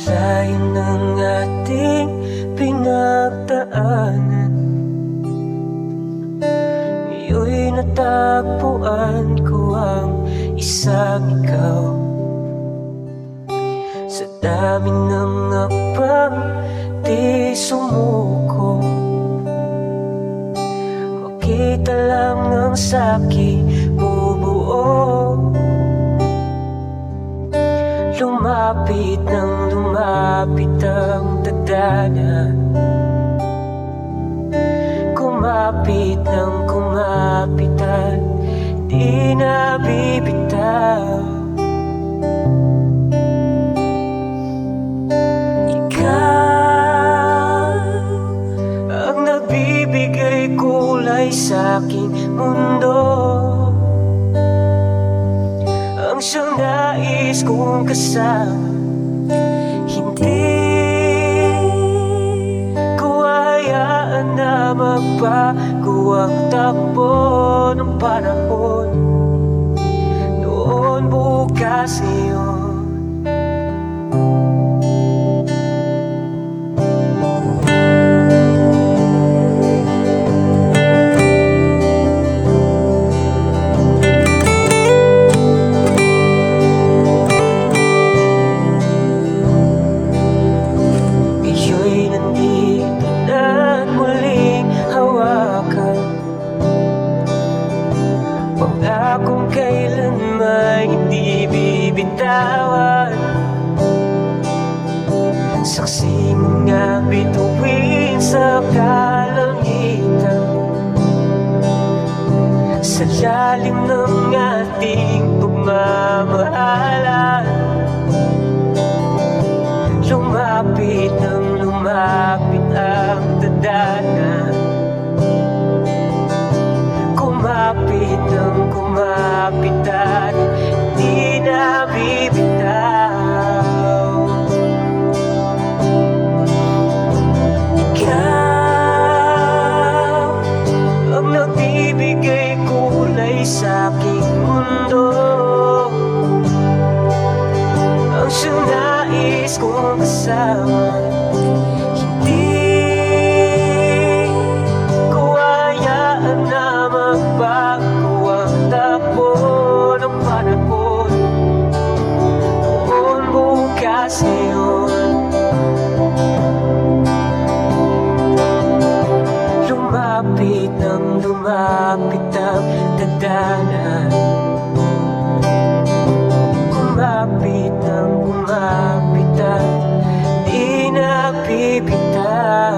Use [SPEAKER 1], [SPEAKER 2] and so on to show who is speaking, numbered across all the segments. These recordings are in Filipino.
[SPEAKER 1] layo ng ating pinagdaanan, ngayon'y natagpuan ko ang isang ikaw. Sa dami ng abang di sumuko, makita lang ang sa'king bubuo. Lumapit nang lumapit ang tadhana, kumapit nang kumapit at di nabibitaw. Ikaw ang nagbibigay kulay sa'king mundo, ang siyang nais kong kasama. Hindi ko hayaan na magbago ang takbo ng panahon. Noon, bukas, ngayon. Pangakong kailanman hindi bibitawan, saksi mga bituin sa kalangitan, sa lalim ng ating pagmamahalan. Lumapit nang lumapit ang tadhana, kumapit nang kumapit at di nabibitaw. Ikaw ang nagbibigay kulay sa'king mundo, ang siyang nais kong kasama. Lumapit nang lumapit ang tadhana, kumapit nang kumapit at di nabibitaw.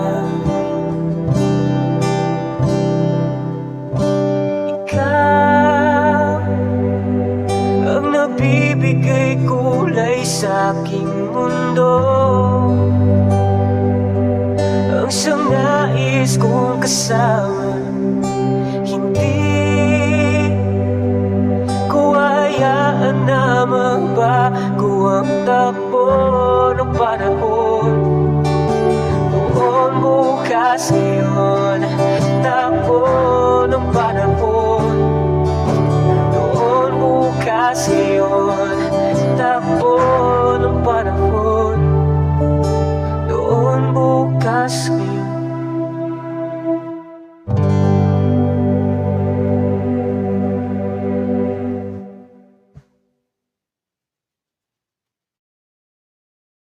[SPEAKER 1] Ikaw ang nagbibigay kulay sa'king mundo, ang siyang nais kong kasama.